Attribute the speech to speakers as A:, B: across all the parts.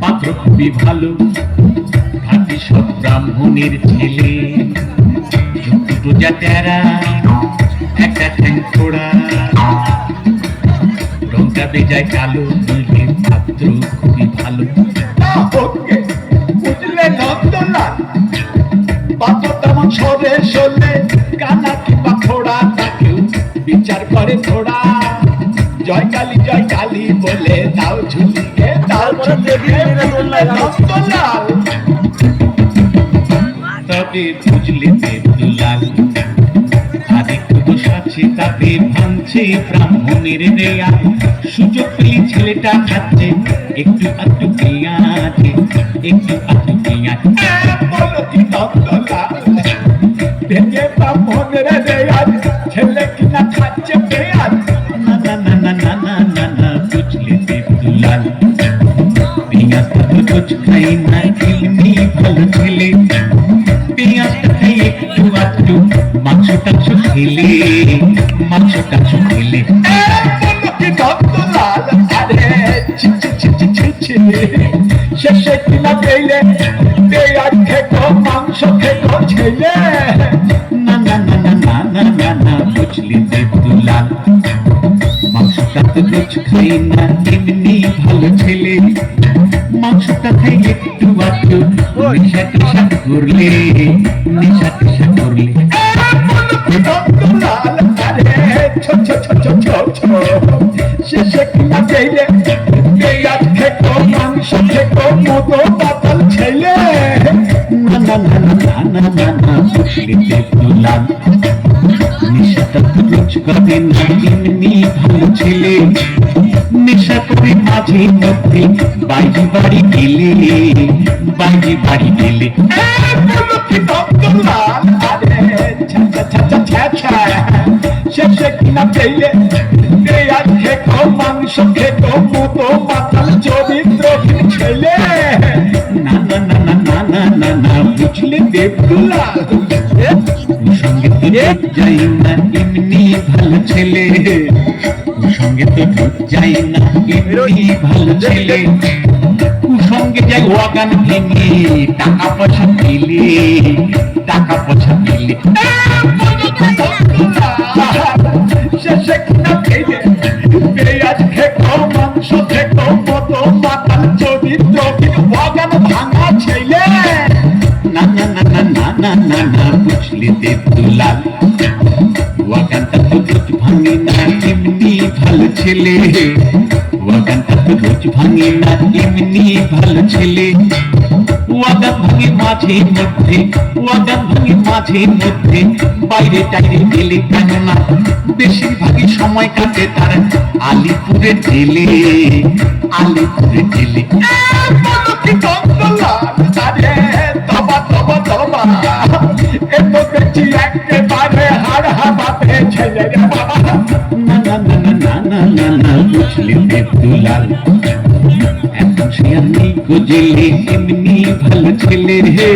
A: পাত্র খুবই ভালো, খাঁটি সব ব্রাহ্মণের ছেলে, দুটো যা টেরা, একটা ঠ্যাং ফোড়া, রংটা বেজায় কালো, দুলবে পাত্র খুবই ভালো।
B: বুঝলে নন্দলাল, পাত্র তেমন সরে সরলে কানা কিংবা ফোড়া তাকেও বিচার করে থোড়া। জয় কালী বলে দাও ঝুলিয়ে দাও ঝুলিয়ে নন্দলাল।
A: তবে বুঝলে দেবদুলাল, আদিত্য দোষ আছে তাতে ভাঙছে ব্রাহ্মণের দেয়া। সুযোগ পেলে ছেলেটা খাচ্ছে একটু আধটু পেঁয়াজ, একটু আধটু পেঁয়াজ।
B: বলো কি নন্দলাল, ভেঙে ব্রাহ্মণের দেয়া ছেলে কিনা খাচ্ছে পেঁয়াজ?
A: না না না না না না না না, বুঝলে দেবদুলাল, পেঁয়াজটা তো রোজ খাই না, এমনি ভালো ছেলে। পেঁয়াজটা খাই একটু আধটু, মাংস টাংস খেলে, মাংস টাংস খেলে।
B: বলো কি নন্দলাল, আরে ছি ছি ছি ছি ছি ছি, শেষে কিনা পেলে পেঁয়াজ খেতো মাংস খেতো ছেলে।
A: না না না না না না না না, বুঝলি দেবদুলাল, মাংসটা তো রোজ খাই না, এমনি ভালো ছেলে। মাংসটা খাই একটু আধটু, নেশা টেশা করলে, নেশা টেশা করলে।
B: বলো কি নন্দলাল, আরে ছো ছো ছো ছো ছো ছো, শেষে কিনা পেলে পেঁয়াজ খেতো মাংস খেতো মতো পাতাল ছেলে।
A: না না না না না না না না, বুঝলি দেবদুলাল, নেশাটা তো রোজ করে না, এমনি ভালো ছেলে। নেশা করে মাঝে মধ্যে বাইরে বাড়ি গেলে, বাইরে বাড়ি গেলে।
B: বলো কি নন্দলাল, আরে ছা ছা ছা ছা ছা ছা, শেষে কিনা পেলে পেঁয়াজ খেতো মাংস খেতো মতো পাতাল চরিত্রহীন ছেলে।
A: না না না না না না না না, বুঝলে দেবদুলাল, সঙ্গে তো রোজ যাই না, এমনি ভালো ছেলে। সঙ্গে তো রোজ যাই না, এমনি ভালো ছেলে। সঙ্গে যাই ওয়াগান ভেঙে, টাকা পয়সা পেলে, টাকা পয়সা পেলে।
B: শেষে কিনা পেলে পেঁয়াজ খেতো মাংস খেতো মতো পাতাল চরিত্রহীন বাগান ভাঙা ছেলে।
A: না না না না না না না না, বুঝলি দেবদুলাল, ওয়াগানটা তো রোজ ভাঙে না, এমনি ভালো ছেলে। ওয়াগানটা তো রোজ ভাঙে না, এমনি ভালো ছেলে। ওয়াগান ভাঙে মাঝে মধ্যে, ওয়াগান ভাঙে মাঝে মধ্যে, বাইরে টাইরে গেলে। কেননা বেশিরভাগই সময় কাটে তার আলিপুরের জেলে, আলিপুরের জেলে।
B: বলো কি নন্দলাল, আরে তবা তবা তবা, এত দেখছি একেবারে হাড় হাবাতে ছেলে রে বাবা।
A: না না না না না না না না, বুঝলি দেবদুলাল, এখন সে আর নেই গজেলে, এমনি ভালো ছেলে রে।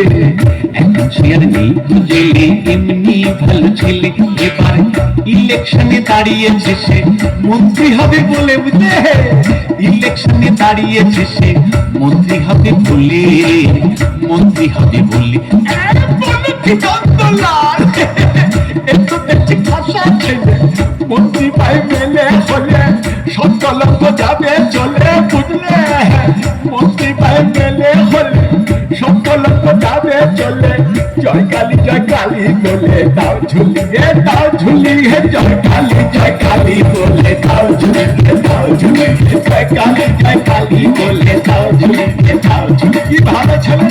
A: এখন সে আর নেই গজেলে, এমনি ভালো ছেলে। এবার ইলেকশনে দাঁড়িয়েছে সে, মন্ত্রী হবে বলে, বুঝলে, ইলেকশনে দাঁড়িয়েছে সে, মন্ত্রী হবে বলে, মন্ত্রী হবে বলে।
B: বলো কি নন্দলাল, এত দেখছি খাসা ছেলে, মন্ত্রী ভাই মেলে হলে সকলঙ্গ যাবে চলে, বুঝলে, মন্ত্রী ভাই মেলে হলে সকলঙ্গ যাবে চলে। জয় কালী বলে দাও ঝুলিয়ে দাও ঝুলিয়ে, জয় কালী বলে দাও ঝুলিয়ে দাও ঝুলিয়ে, জয় কালী বলে দাও ঝুলিয়ে দাও ঝুলিয়ে। কি ভালো ছেলে।